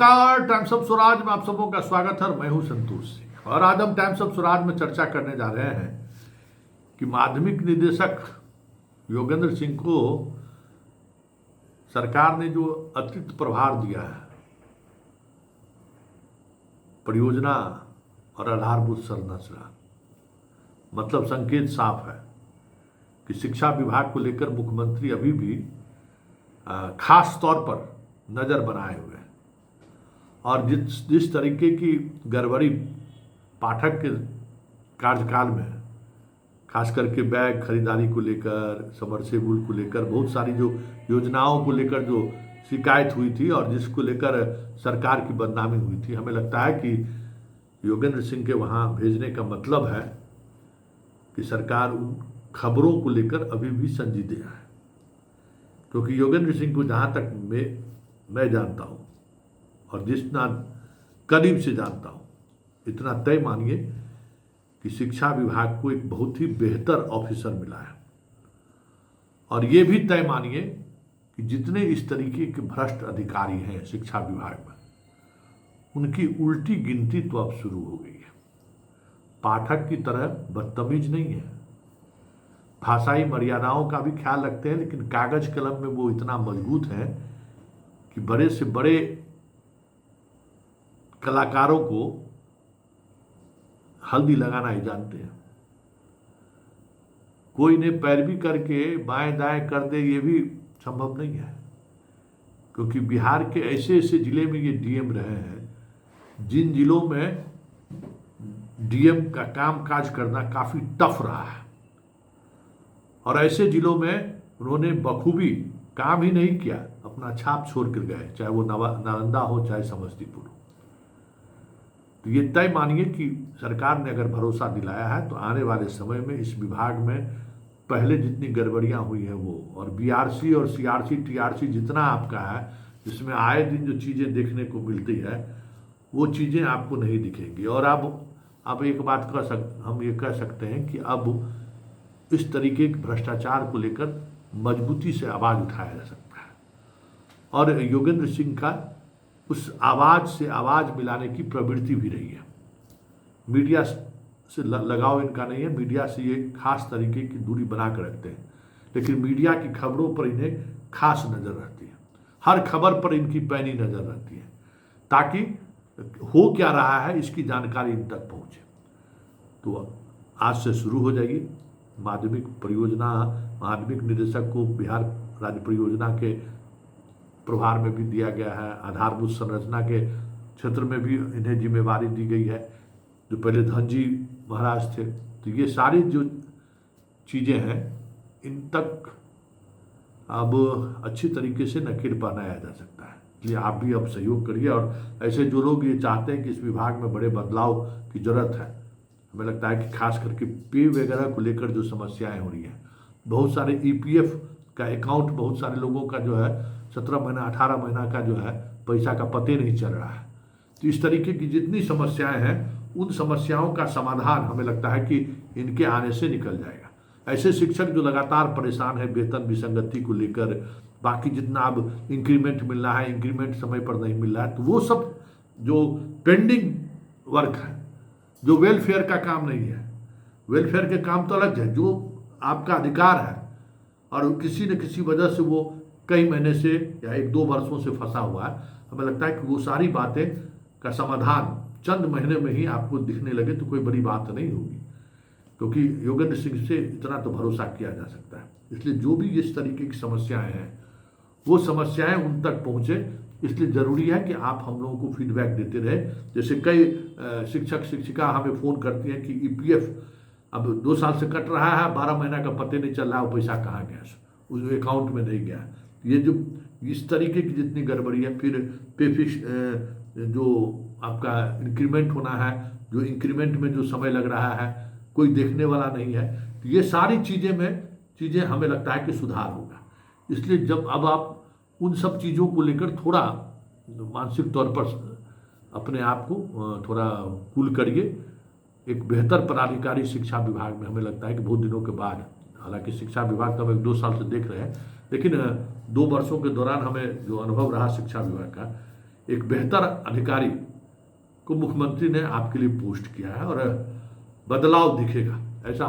नमस्कार। Times of Swaraj में आप सबों का स्वागत है। मैं हूं संतोष सिंह और आज हम टाइम्स ऑफ स्वराज में चर्चा करने जा रहे हैं कि माध्यमिक निदेशक योगेंद्र सिंह को सरकार ने जो अतिरिक्त प्रभार दिया है परियोजना और आधारभूत संरचना, मतलब संकेत साफ है कि शिक्षा विभाग को लेकर मुख्यमंत्री अभी भी खास तौर पर नजर बनाए हुए हैं और जिस तरीके की गड़बड़ी पाठक के कार्यकाल में, खास करके बैग खरीदारी को लेकर, सबमर्सिबल को लेकर, बहुत सारी जो योजनाओं को लेकर जो शिकायत हुई थी और जिसको लेकर सरकार की बदनामी हुई थी, हमें लगता है कि योगेंद्र सिंह के वहाँ भेजने का मतलब है कि सरकार उन खबरों को लेकर अभी भी संजीदा है। क्योंकि योगेंद्र सिंह को जहाँ तक मैं जानता हूँ और जितना करीब से जानता हूँ, इतना तय मानिए कि शिक्षा विभाग को एक बहुत ही बेहतर ऑफिसर मिला है। और ये भी तय मानिए कि जितने इस तरीके के भ्रष्ट अधिकारी हैं शिक्षा विभाग में, उनकी उल्टी गिनती तो अब शुरू हो गई है। पाठक की तरह बदतमीज नहीं है, भाषाई मर्यादाओं का भी ख्याल रखते हैं, लेकिन कागज कलम में वो इतना मजबूत है कि बड़े से बड़े कलाकारों को हल्दी लगाना ही जानते हैं। कोई ने पैरवी करके बाएं दाएं कर दे, ये भी संभव नहीं है। क्योंकि बिहार के ऐसे ऐसे जिले में ये डीएम रहे हैं जिन जिलों में डीएम का काम काज करना काफी टफ रहा है और ऐसे जिलों में उन्होंने बखूबी काम ही नहीं किया, अपना छाप छोड़ कर गए, चाहे वो नालंदा हो चाहे समस्तीपुर हो। तो ये तय मानिए कि सरकार ने अगर भरोसा दिलाया है तो आने वाले समय में इस विभाग में पहले जितनी गड़बड़ियां हुई हैं वो, और बीआरसी और सीआरसी टीआरसी जितना आपका है, जिसमें आए दिन जो चीज़ें देखने को मिलती है वो चीज़ें आपको नहीं दिखेंगी। और अब एक बात हम ये कह सकते हैं कि अब इस तरीके के भ्रष्टाचार को लेकर मजबूती से आवाज़ उठाया जा सकता है और योगेंद्र सिंह का उस आवाज़ से आवाज़ मिलाने की प्रवृत्ति भी रही है। मीडिया से लगाव इनका नहीं है, मीडिया से ये खास तरीके की दूरी बना कर रखते हैं, लेकिन मीडिया की खबरों पर इन्हें खास नज़र रहती है। हर खबर पर इनकी पैनी नज़र रहती है ताकि हो क्या रहा है इसकी जानकारी इन तक पहुँचे। तो आज से शुरू हो जाएगी माध्यमिक परियोजना। माध्यमिक निदेशक को बिहार राज्य परियोजना के प्रभार में भी दिया गया है, आधारभूत संरचना के क्षेत्र में भी इन्हें जिम्मेवारी दी गई है, जो पहले धनजी महाराज थे। तो ये सारी जो चीज़ें हैं इन तक अब अच्छी तरीके से नकेल पहनाया जा सकता है। इसलिए आप भी अब सहयोग करिए और ऐसे जो लोग ये चाहते हैं कि इस विभाग में बड़े बदलाव की जरूरत है, हमें लगता है कि खास करके पे वगैरह को लेकर जो समस्याएं हो रही हैं, बहुत सारे ईपीएफ का अकाउंट बहुत सारे लोगों का जो है 17 महीना 18 महीना का जो है पैसा का पते नहीं चल रहा है। तो इस तरीके की जितनी समस्याएं हैं उन समस्याओं का समाधान हमें लगता है कि इनके आने से निकल जाएगा। ऐसे शिक्षक जो लगातार परेशान है वेतन विसंगति को लेकर, बाकी जितना अब इंक्रीमेंट मिल रहा है, इंक्रीमेंट समय पर नहीं मिल रहा है, तो वो सब जो पेंडिंग वर्क है, जो वेलफेयर का काम नहीं है, वेलफेयर के काम तो अलग है, जो आपका अधिकार है और किसी न किसी वजह से वो कई महीने से या 1-2 वर्षों से फंसा हुआ है, हमें लगता है कि वो सारी बातें का समाधान चंद महीने में ही आपको दिखने लगे तो कोई बड़ी बात नहीं होगी। क्योंकि योगेंद्र सिंह से इतना तो भरोसा किया जा सकता है। इसलिए जो भी इस तरीके की समस्याएं हैं वो समस्याएं उन तक पहुँचे, इसलिए ज़रूरी है कि आप हम लोगों को फीडबैक देते रहे। जैसे कई शिक्षक शिक्षिका हमें फ़ोन करती हैं कि ईपीएफ अब 2 साल से कट रहा है, 12 महीना का पते नहीं चल रहा, वो पैसा कहाँ गया, उस अकाउंट में नहीं गया। ये जो इस तरीके की जितनी गड़बड़ी है, फिर पे फिक्स जो आपका इंक्रीमेंट होना है, जो इंक्रीमेंट में जो समय लग रहा है कोई देखने वाला नहीं है, तो ये सारी चीज़ें हमें लगता है कि सुधार होगा। इसलिए जब अब आप उन सब चीज़ों को लेकर थोड़ा मानसिक तौर पर अपने आप को थोड़ा कूल करिए। एक बेहतर पदाधिकारी शिक्षा विभाग में हमें लगता है कि बहुत दिनों के बाद, हालांकि शिक्षा विभाग तो हम 1-2 साल से देख रहे हैं, लेकिन 2 वर्षों के दौरान हमें जो अनुभव रहा शिक्षा विभाग का एक बेहतर अधिकारी को मुख्यमंत्री ने आपके लिए पोस्ट किया है और बदलाव दिखेगा, ऐसा